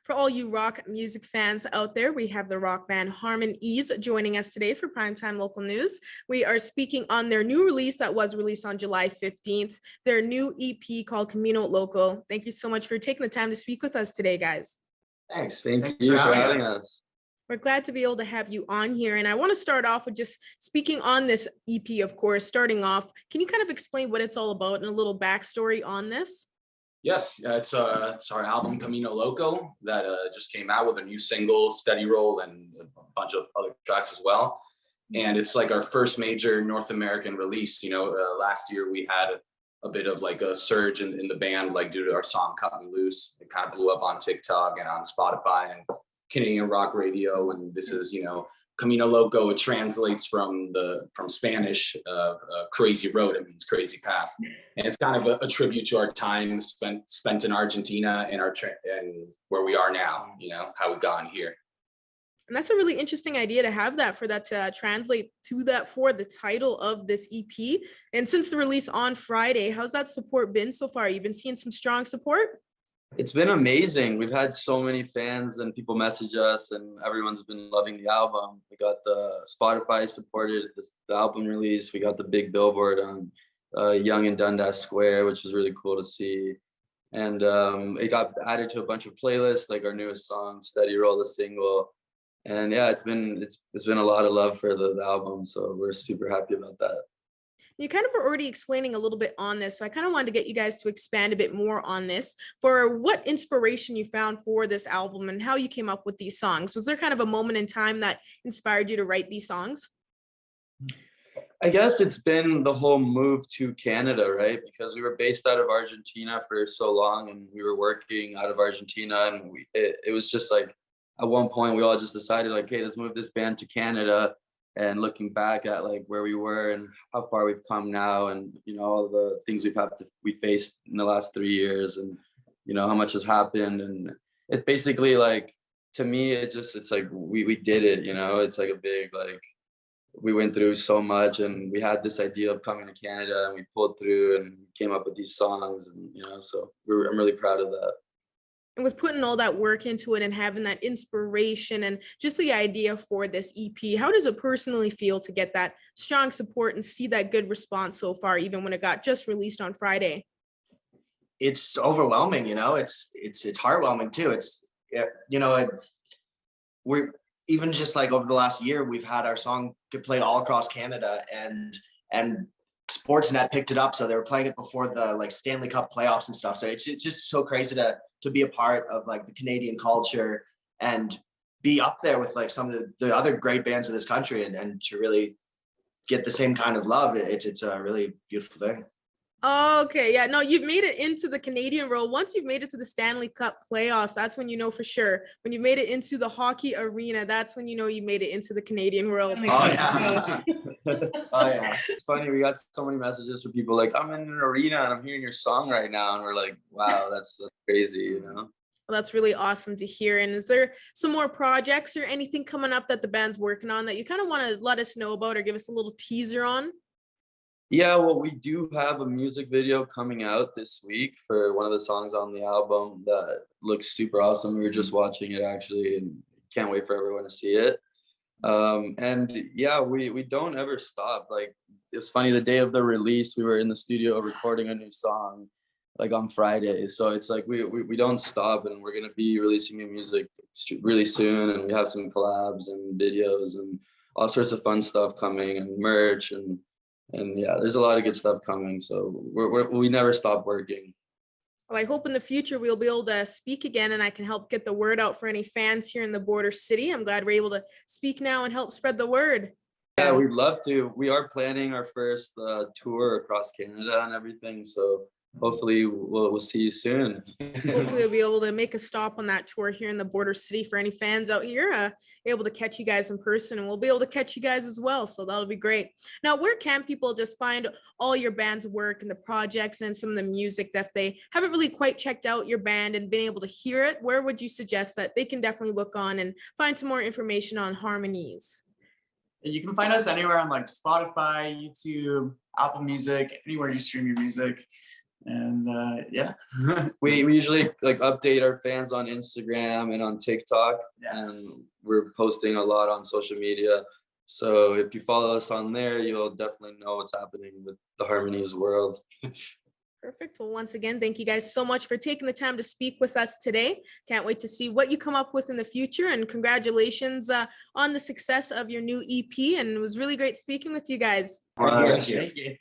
For all you rock music fans out there, we have the rock band Harmonies joining us today for Primetime Local News. We are speaking on their new release that was released on July 15th, their new EP called Camino Loco. Thank you so much for taking the time to speak with us today, guys. Thanks. Thank you for having us. We're glad to be able to have you on here. And I want to start off with just speaking on this EP, of course, starting off. Can you kind of explain what it's all about and a little backstory on this? Yes, it's our album Camino Loco that just came out with a new single, Steady Roll, and a bunch of other tracks as well. And it's like our first major North American release. Last year we had a bit of like a surge in the band, like due to our song Cut Me Loose. It kind of blew up on TikTok and on Spotify and Canadian rock radio. And this is, Camino Loco. It translates from Spanish, crazy road. It means crazy path, and it's kind of a tribute to our time spent in Argentina and and where we are now. How we've gotten here. And that's a really interesting idea to have that to translate to that for the title of this EP. And since the release on Friday, how's that support been so far? You've been seeing some strong support? It's been amazing. We've had so many fans and people message us, and everyone's been loving the album. We got the Spotify supported the album release. We got the big billboard on Yonge and Dundas Square, which was really cool to see. And it got added to a bunch of playlists, like our newest song, Steady Roll, the single. And yeah, it's been a lot of love for the album. So we're super happy about that. You kind of were already explaining a little bit on this, so I kind of wanted to get you guys to expand a bit more on this for what inspiration you found for this album and how you came up with these songs. Was there kind of a moment in time that inspired you to write these songs? I guess it's been the whole move to Canada, right? Because we were based out of Argentina for so long, and we were working out of Argentina, and it was just like at one point we all just decided like, hey, let's move this band to Canada. And looking back at like where we were and how far we've come now, and all the things we faced in the last 3 years, and how much has happened, and it's basically like, to me it's like we did it. It's like a big, like, we went through so much, and we had this idea of coming to Canada, and we pulled through and came up with these songs, and so I'm really proud of that. And with putting all that work into it and having that inspiration and just the idea for this EP, how does it personally feel to get that strong support and see that good response so far, even when it got just released on Friday? It's overwhelming, it's heartwarming too. We're even just like over the last year, we've had our song get played all across Canada, and Sportsnet picked it up, so they were playing it before the like Stanley Cup playoffs and stuff. So it's just so crazy to be a part of like the Canadian culture and be up there with like some of the other great bands of this country, and to really get the same kind of love. It's a really beautiful thing. Okay, yeah, no, you've made it into the Canadian role. Once you've made it to the Stanley Cup playoffs, that's when you know for sure. When you've made it into the hockey arena, that's when you know you made it into the Canadian world. Oh yeah. Oh yeah. It's funny, we got so many messages from people like, I'm in an arena and I'm hearing your song right now, and we're like, wow, that's crazy. Well, that's really awesome to hear. And is there some more projects or anything coming up that the band's working on that you kind of want to let us know about or give us a little teaser on? Yeah, well, we do have a music video coming out this week for one of the songs on the album that looks super awesome. We were just watching it actually, and can't wait for everyone to see it. And yeah, we don't ever stop. Like, it's funny, the day of the release, we were in the studio recording a new song like on Friday. So it's like we don't stop, and we're gonna be releasing new music really soon, and we have some collabs and videos and all sorts of fun stuff coming, and merch, and yeah, there's a lot of good stuff coming. So we never stop working. Well, I hope in the future we'll be able to speak again, and I can help get the word out for any fans here in the border city. I'm glad we're able to speak now and help spread the word. Yeah, we'd love to. We are planning our first tour across Canada and everything. So hopefully we'll see you soon. Hopefully we'll be able to make a stop on that tour here in the border city for any fans out here, able to catch you guys in person, and we'll be able to catch you guys as well. So that'll be great. Now, where can people just find all your band's work and the projects and some of the music that if they haven't really quite checked out your band and been able to hear it? Where would you suggest that they can definitely look on and find some more information on Harmonies? You can find us anywhere on like Spotify, YouTube, Apple Music, anywhere you stream your music. And yeah. We usually like update our fans on Instagram and on TikTok, and Yes. we're posting a lot on social media. So if you follow us on there, you'll definitely know what's happening with the Harmonies world. Perfect. Well, once again, thank you guys so much for taking the time to speak with us today. Can't wait to see what you come up with in the future, and congratulations on the success of your new EP. And it was really great speaking with you guys. Thank you.